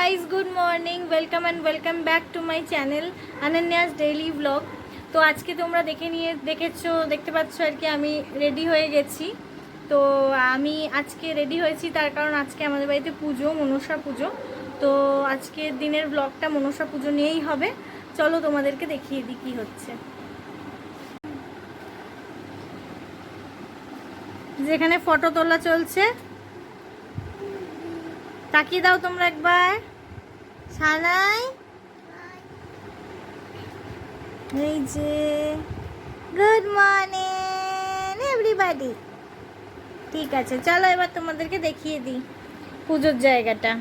Guys, good morning, welcome and welcome back to my channel Ananya's daily vlog. तो आज के তোমরা দেখতে পাচ্ছ আর কি আমি রেডি হয়ে গেছি। তো আমি আজকে রেডি হয়েছি তার কারণ আজকে আমাদের বাড়িতে পুজো, মনসা পুজো। তো আজকের দিনের ব্লগটা মনসা পুজো নিয়েই হবে। চলো তোমাদেরকে দেখিয়ে দিই কী হচ্ছে। যেখানে ফটো তোলা চলছে, তাকিয়ে দাও তোমরা একবার। সানাই, এই যে গুড মর্নিং এভরিবডি। ঠিক আছে, চলো এবার তোমাদেরকে দেখিয়ে দিই পুজোর জায়গাটা।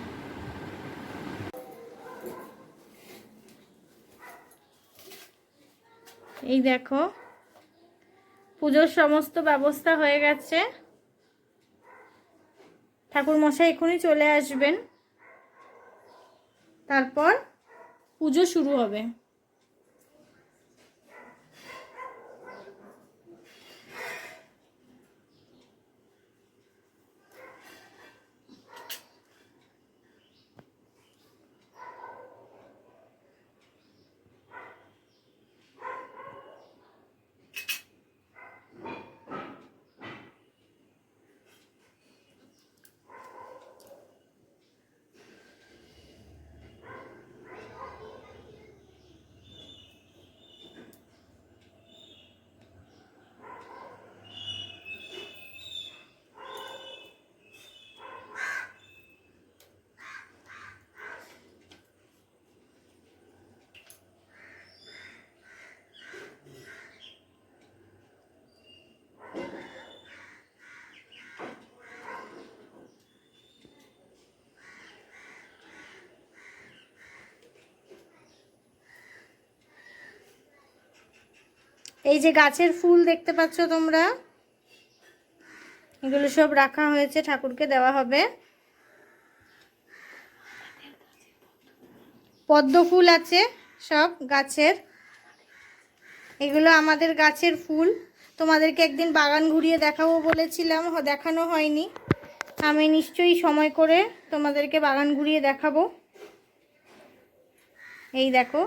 এই দেখো, পুজোর সমস্ত ব্যবস্থা হয়ে গেছে। ঠাকুর মশাই এখনই চলে আসবেন, তারপর পুজো শুরু হবে। এই যে গাছের ফুল দেখতে পাচ্ছ তোমরা, এগুলো সব রাখা হয়েছে, ঠাকুরকে দেওয়া হবে। পদ্ম ফুল আছে সব গাছের, এগুলো আমাদের গাছের ফুল। তোমাদেরকে একদিন বাগান ঘুরিয়ে দেখাবো বলেছিলাম, দেখানো হয়নি। আমি নিশ্চয়ই সময় করে তোমাদেরকে বাগান ঘুরিয়ে দেখাবো। এই দেখো,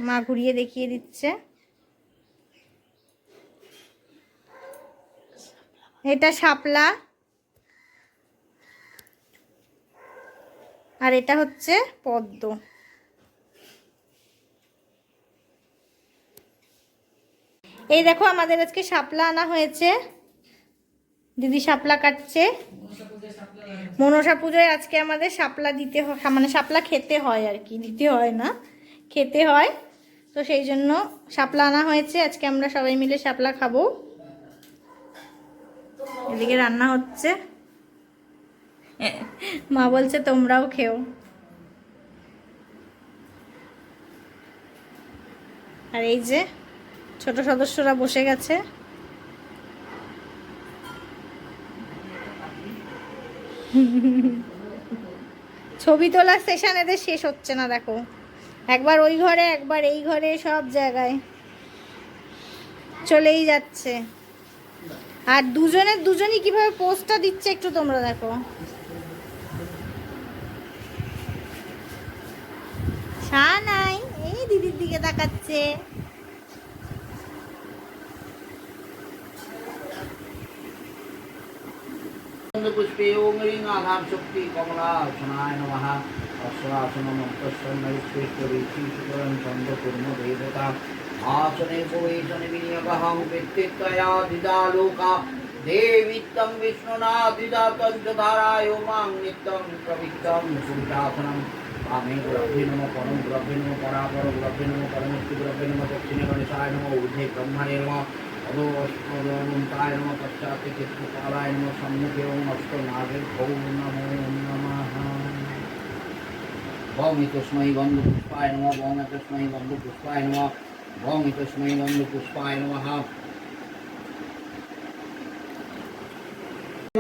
মা ঘুরিয়ে দেখিয়ে দিচ্ছে। এটা শাপলা, আর এটা হচ্ছে পদ্ম। এই দেখো, আমাদের আজকে শাপলা আনা হয়েছে, দিদি শাপলা কাটছে। মনসা পুজোয় আজকে আমাদের শাপলা দিতে হয়, মানে শাপলা খেতে হয় আর কি, দিতে হয় না, খেতে হয়। তো সেই জন্য শাপলা আনা হয়েছে, আজকে আমরা সবাই মিলে শাপলা খাবো। এদিকে রান্না হচ্ছে, মা বলছে তোমরাও খেও। আর এই যে ছোট সদস্যরা বসে গেছে। ছবি তোলার সেশন এদের শেষ হচ্ছে না, দেখো, একবার ওই ঘরে একবার এই ঘরে, সব জায়গায় চলেই যাচ্ছে। আর দুজনই কিভাবে পোস্টটা দিচ্ছে একটু তোমরা দেখো। সানাই এই দিদির দিকে তাকাচ্ছে। पुष्पे ओम ह्रीं आधार शक्ति कमलासनाय नमः। अस्वासनमन्तस्सन्नविश्वेश्वरीशीशुकरं चन्द्रकुर्म देवता आसने उपवेशने विनियोगहं व्यक्तित्वया दिदालोका देवी तं विष्णुना दिदातं च धाराय मां नित्यं प्रविष्टं सुवितासनं वामे गुरवे नमः परं गुरवे नमः परापर गुरवे नमः परमेष्टि गुरवे नमः दक्षिणे गणेशाय नमः ऊर्ध्वे ब्रह्मणे नमः अधोष्टाय नमः पश्चात् चित्रकालाय नमः सम्मुखे ओम अष्टनागेर ओम नमो नमः। भौमि तस्मै गन्धपुष्पाय नमः भौमि तस्मै गन्धपुष्पाय नमः भौमि तस्मै गन्धपुष्पाय नमः।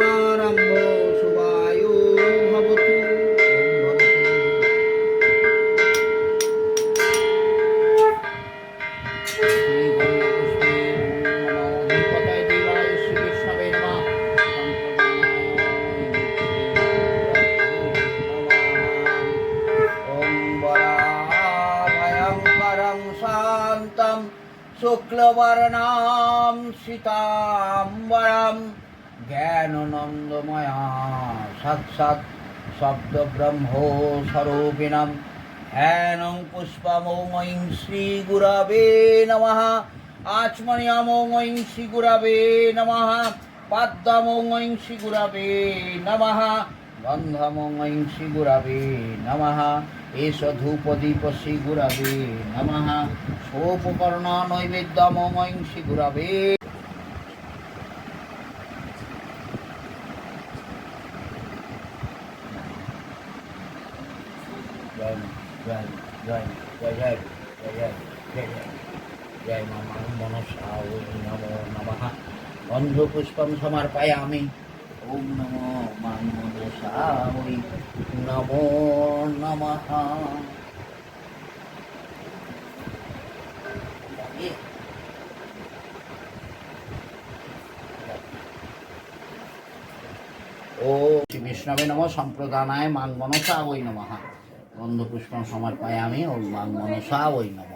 आरम्भो शुभायो भवतु। शुक्लवर्णां सीताम्बरं ज्ञानानन्दमया साक्षात् शब्दब्रह्मो स्वरूपिणं ध्यानं पुष्पमोमयीं श्रीगुरवे नमः आचमनीयमोमयीं श्रीगुरवे नमः पद्ममोमयीं श्रीगुरवे नमः गन्धमोमयीं श्रीगुरवे नमः एष धूपदीप श्रीगुरवे नमः सोपकर्ण नैवेद्यमोमयीं श्रीगुरवे जय जय जय जय जय जय जय जय मम मनसाय नमो नमः गन्धपुष्पं समर्पयामि ओम नमो मनसाय नमो नमः ओम श्री विष्णवे नमः सम्प्रदानाय मां मनसाय नमः गन्धपुष्पं समर्पयामि ओम मां मनसाय नमः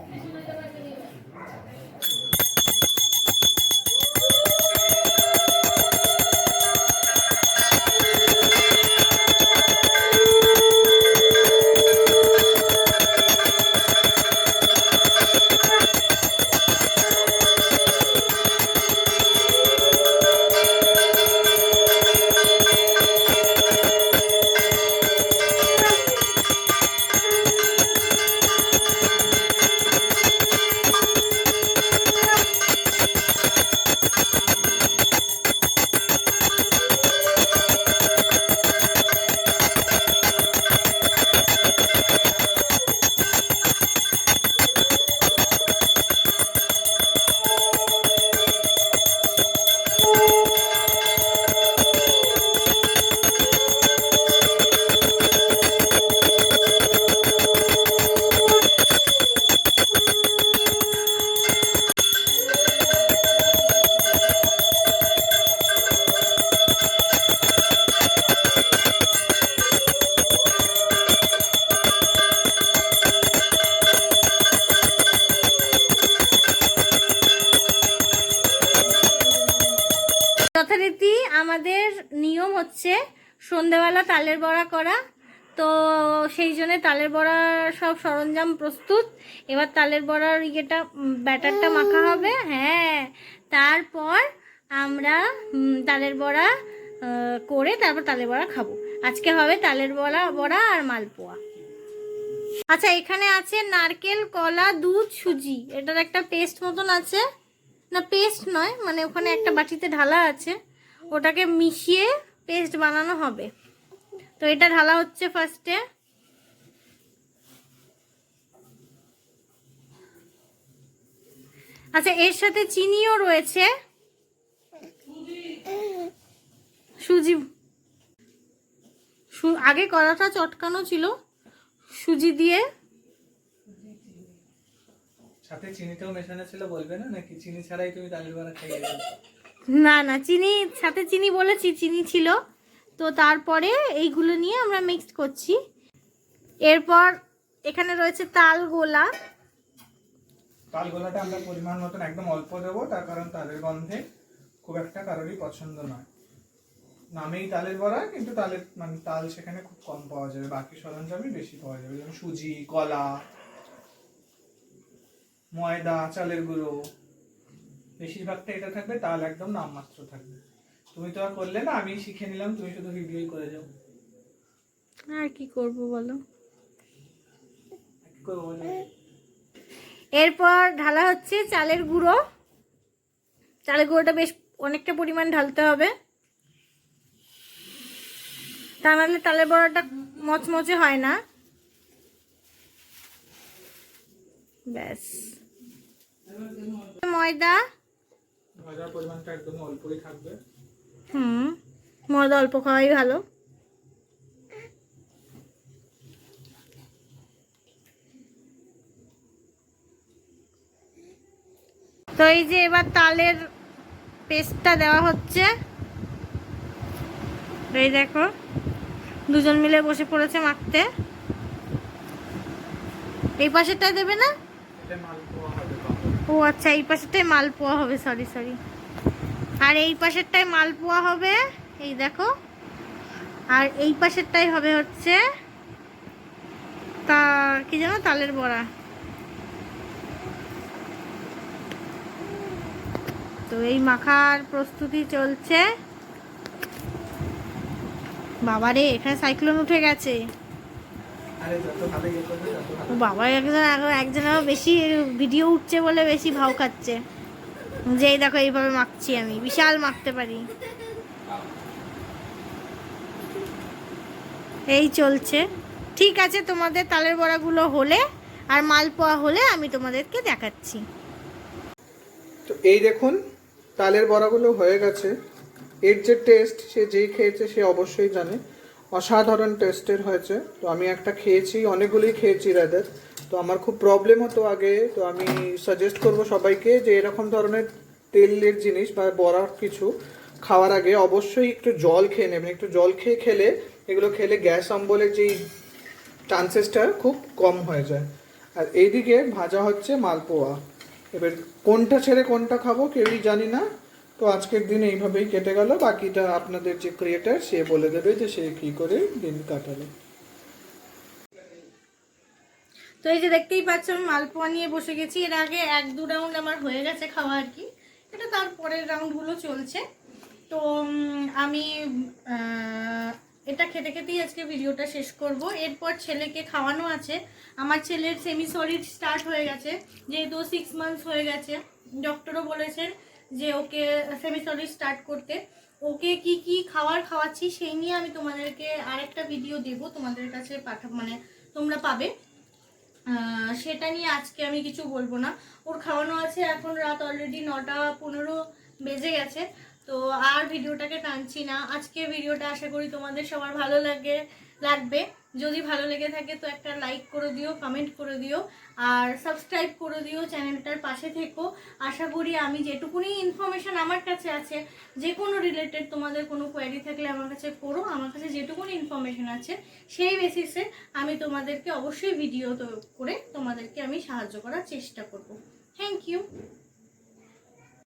যথারীতি আমাদের নিয়ম হচ্ছে সন্ধ্যেবেলা তালের বড়া করা, তো সেই জন্য তালের বড়ার সব সরঞ্জাম প্রস্তুত। এবার তালের বড়ার ইয়েটা ব্যাটারটা মাখা হবে, হ্যাঁ, তারপর আমরা তালের বড়া করে তারপর তালের বড়া খাবো। আজকে হবে তালের বড়া আর মালপোয়া। আচ্ছা, এখানে আছে নারকেল, কলা, দুধ, সুজি, এটার একটা পেস্ট মতন আছে, না পেস্ট নয়, মানে ওখানে একটা বাটিতে ঢালা আছে, ওটাকে মিশিয়ে পেস্ট বানানো হবে। তো এটা ঢালা হচ্ছে ফার্স্টে। আচ্ছা, এর সাথে চিনিও রয়েছে, সুজি। আগে কলাটা চটকানো ছিল সুজি দিয়ে, সাথে চিনিটাও মেশানো ছিল, বলবে না নাকি চিনি ছাড়াই তুমি তালের বড়া খাইয়ে দেবে? না না, চিনি সাথে চিনি বলেছি, চিনি ছিল। তো তারপরে এইগুলো নিয়ে আমরা মিক্সড করছি। এরপর এখানে রয়েছে তাল গোলা। তাল গোলাটা আমরা পরিমাণ মতন একদম অল্প দেবো, তার কারণ তালের গন্ধে খুব একটা কারোরই পছন্দ নয়। নামেই তালের বড়া, কিন্তু তালের মানে তাল সেখানে খুব কম পাওয়া যাবে, বাকি সরঞ্জামই বেশি পাওয়া যাবে, যেমন সুজি, কলা, ময়দা, চালের গুঁড়ো, বেশিরভাগটা এটা থাকবে। তাল একদম নামমাত্র থাকবে। তুমি তো আর করলে না, আমি শিখে নিলাম, তুমি শুধু ভিডিওই করে যাও। আর কি করব বলো। কি করবো বলো? এরপর ঢালা হচ্ছে চালের গুঁড়ো। চালের গুঁড়োটা বেশ অনেকটা পরিমাণ ঢালতে হবে, তা নাহলে তালের বড়াটা মচমচে হয় না। ব্যাস। ময়দা, ময়দার পরিমাণটা একদম অল্পই থাকবে। ময়দা অল্প খাওয়াই ভালো। তো এই যে এবার তালের পেস্টটা দেওয়া হচ্ছে, এই দেখো দুজন মিলে বসে পড়েছে মাখতে। এই পাশেরটা দেবে না? এটা মালপোয়া হবে। ও আচ্ছা, এই পাশেরটায় মালপোয়া হবে, সরি সরি। আর এই পাশেরটায় মালপোয়া হবে, এই দেখো। আর এই পাশেরটাই হবে হচ্ছে তা কি জানো, তালের বড়া। তো এই মাখার প্রস্তুতি চলছে। বাবারে, এখানে সাইক্লোন উঠে গেছে। আরে যত ভালো ইয়ে করবে তত ভালো। ও বাবা, একজন আরো বেশি ভিডিও উঠছে বলে বেশি ভাও খাচ্ছে। যে এই দেখো, এইভাবে মাখছি আমি, বিশাল মাখতে পারি। এই চলছে। ঠিক আছে, তোমাদের তালের বড়াগুলো হলে আর মালপোয়া হলে আমি তোমাদেরকে দেখাচ্ছি। তো এই দেখুন, তালের বড়াগুলো হয়ে গেছে। এর যে টেস্ট, সে যেই খেয়েছে সে অবশ্যই জানে, অসাধারণ টেস্টের হয়েছে। তো আমি একটা খেয়েছি, অনেকগুলোই খেয়েছি রাদার। তো আমার খুব প্রবলেম হতো আগে। তো আমি সাজেস্ট করব সবাইকে যে এরকম ধরনের তেলের জিনিস বা বড়ার কিছু খাওয়ার আগে অবশ্যই একটু জল খেয়ে নেবেন। একটু জল খেয়ে খেলে, এগুলো খেলে গ্যাস অম্বলের যেই চান্সেসটা খুব কম হয়ে যায়। আর এইদিকে ভাজা হচ্ছে মালপোয়া। এবার কোনটা ছেড়ে কোনটা খাবো কেউই জানি না। তো আজকের দিন এইভাবেই কেটে গেল। বাকিটা আপনাদের যে ক্রিয়েটার সে বলে দেবে যে সে কি করে দিন কাটালো। তো এই যে দেখতেই পাচ্ছ, আমি মালপোয়া নিয়ে বসে গেছি। এর আগে 1-2 রাউন্ড আমার হয়ে গেছে খাওয়া আর কি। এটা তারপরের রাউন্ডগুলো চলছে। তো আমি এটা খেতে খেতেই আজকে ভিডিওটা শেষ করব। এরপর ছেলেকে খাওয়ানো আছে। আমার ছেলের সেমি সলিড স্টার্ট হয়ে গেছে, যেহেতু 6 মান্থস হয়ে গেছে। ডক্টরও বলেছেন যে ওকে সেমি সলিড স্টার্ট করতে। ওকে কি কি খাওয়াচ্ছি সেই নিয়ে আমি তোমাদেরকে আরেকটা ভিডিও দেব, তোমাদের কাছে মানে তোমরা পাবে। সেটা নিয়ে আজকে আমি কিছু বলবো না। ওর খাওয়ানো আছে, এখন রাত অলরেডি 9:15 বেজে গেছে। তো আর ভিডিওটাকে টানছি না। আজকে ভিডিওটা আশা করি তোমাদের সবার ভালো লাগবে। যদি ভালো লেগে থাকে তো একটা লাইক করে দিও, কমেন্ট করে দিও, আর সাবস্ক্রাইব করে দিও, চ্যানেলটার পাশে থেকো। আশা করি আমি যেটুকুনি ইনফরমেশন আমার কাছে আছে, যে কোনো রিলেটেড তোমাদের কোনো কোয়ারি থাকলে আমার কাছে করো। আমার কাছে যেটুকুনি ইনফরমেশন আছে সেই বেসিসে আমি তোমাদেরকে অবশ্যই ভিডিও করে তোমাদেরকে আমি সাহায্য করার চেষ্টা করব। Thank you.